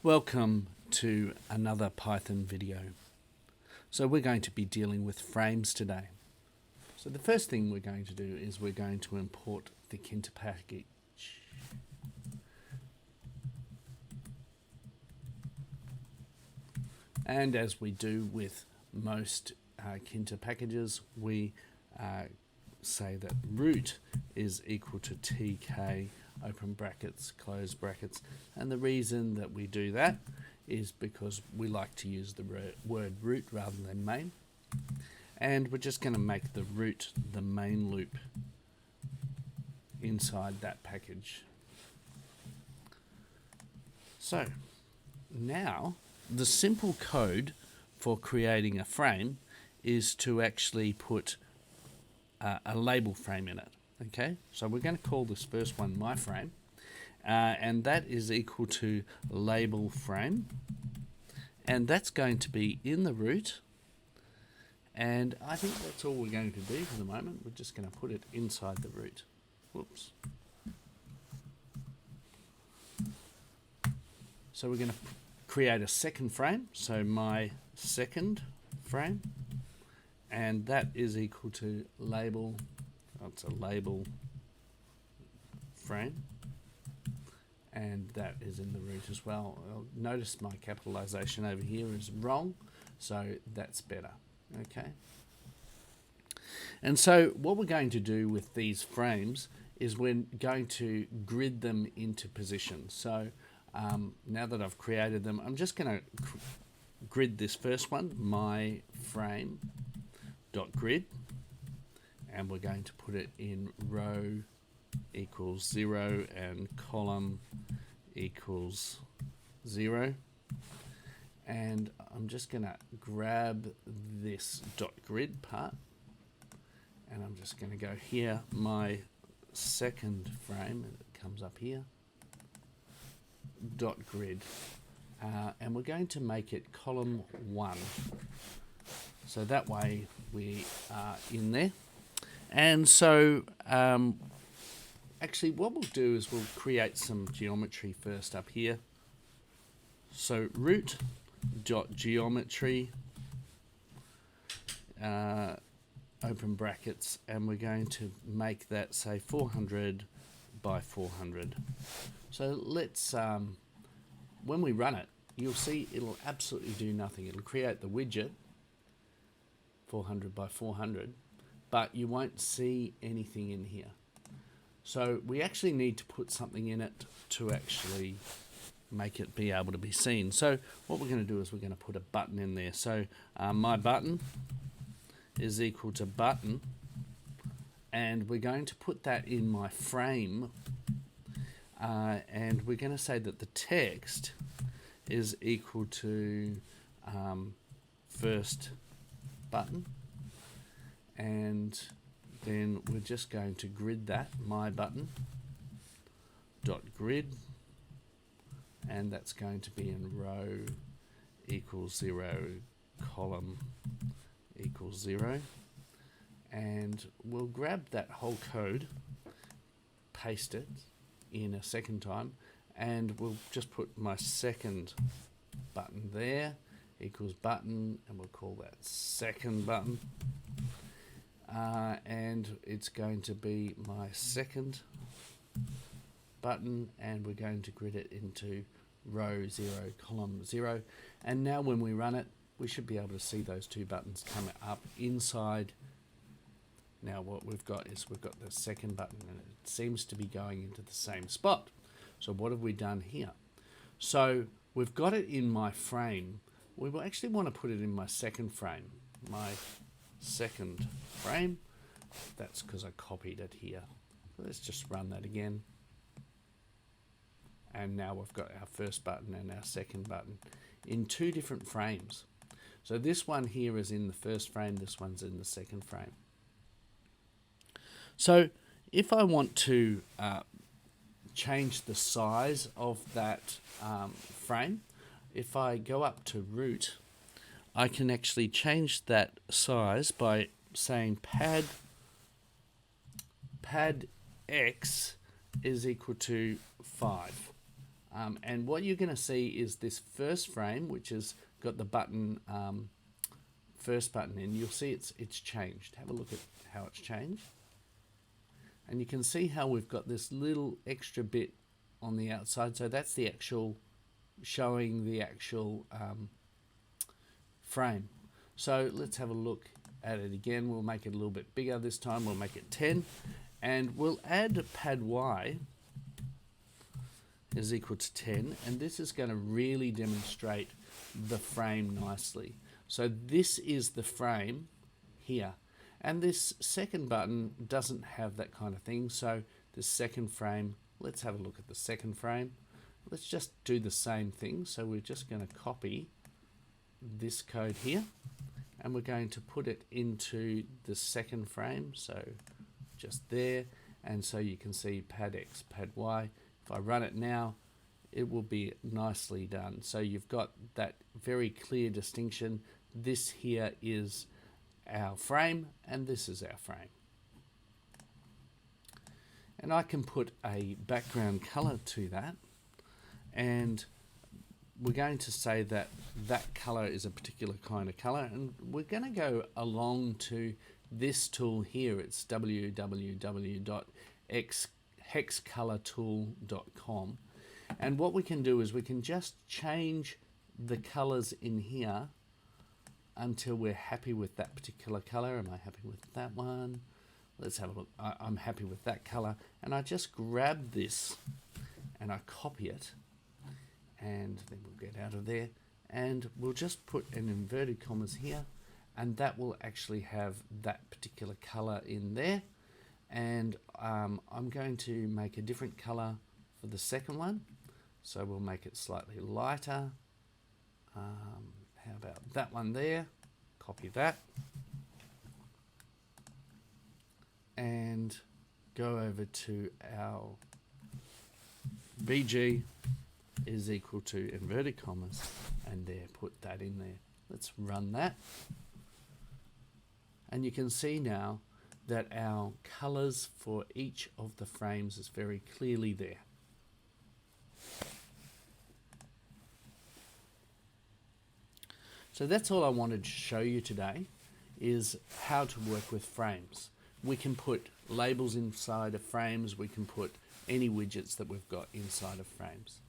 Welcome to another Python video. So we're going to be dealing with frames today. So the first thing we're going to do is we're going to import the Tkinter package. And as we do with most Tkinter packages, we say that root is equal to tk open brackets, close brackets, and the reason that we do that is because we like to use the word root rather than main, and we're just going to make the root the main loop inside that package. So now the simple code for creating a frame is to actually put a label frame in it. Okay, so we're going to call this first one my frame, and that is equal to label frame, and that's going to be in the root, and I think that's all we're going to do for the moment. We're just going to put it inside the root. Whoops. So we're going to create a second frame, so my second frame, and that is equal to label. It's a label frame, and that is in the root as well. Notice my capitalization over here is wrong, so that's better. Okay. And so what we're going to do with these frames is we're going to grid them into position. So now that I've created them, I'm just going to grid this first one, my frame dot grid. And we're going to put it in row equals 0 and column equals 0. And I'm just going to grab this dot grid part, and I'm just going to go here, my second frame, and it comes up here, dot grid. And we're going to make it column 1. So that way we are in there. And so actually what we'll do is we'll create some geometry first up here. So root dot geometry open brackets, and we're going to make that say 400 by 400. So let's when we run it, you'll see it'll absolutely do nothing. It'll create the widget 400 by 400, but you won't see anything in here. So we actually need to put something in it to actually make it be able to be seen. So what we're going to do is we're going to put a button in there. So my button is equal to button, and we're going to put that in my frame, and we're going to say that the text is equal to first button, and then we're just going to grid that, my button dot grid, and that's going to be in row equals 0, column equals 0, and we'll grab that whole code, paste it in a second time, and we'll just put my second button there equals button, and we'll call that second button. And it's going to be my second button, and we're going to grid it into row 0, column 0. And now when we run it, we should be able to see those two buttons come up inside. Now what we've got is we've got the second button, and it seems to be going into the same spot. So what have we done here? So we've got it in my frame. We will actually want to put it in my second frame, my second frame. That's because I copied it here. So let's just run that again. And now we've got our first button and our second button in two different frames. So this one here is in the first frame, this one's in the second frame. So if I want to change the size of that frame, if I go up to root, I can actually change that size by saying pad x is equal to 5. And what you're going to see is this first frame, which has got the button, first button in. You'll see it's changed. Have a look at how it's changed. And you can see how we've got this little extra bit on the outside. So that's the actual, showing the actual frame. So let's have a look at it again. We'll make it a little bit bigger this time. We'll make it 10. And we'll add pad Y is equal to 10. And this is going to really demonstrate the frame nicely. So this is the frame here. And this second button doesn't have that kind of thing. So the second frame, let's have a look at the second frame. Let's just do the same thing. So we're just going to copy this code here. And we're going to put it into the second frame. So just there. And so you can see pad X, pad Y. If I run it now, it will be nicely done. So you've got that very clear distinction. This here is our frame, and this is our frame. And I can put a background color to that, and we're going to say that that color is a particular kind of color, and we're going to go along to this tool here. It's www.hexcolortool.com, and what we can do is we can just change the colors in here until we're happy with that particular color. Am I happy with that one? Let's have a look. I'm happy with that color, and I just grab this and I copy it, and then we'll get out of there, and we'll just put an inverted commas here, and that will actually have that particular color in there. And I'm going to make a different color for the second one, so we'll make it slightly lighter. How about that one there? Copy that. And go over to our BG is equal to inverted commas, and there, put that in there. Let's run that. And you can see now that our colors for each of the frames is very clearly there. So that's all I wanted to show you today, is how to work with frames. We can put labels inside of frames, we can put any widgets that we've got inside of frames.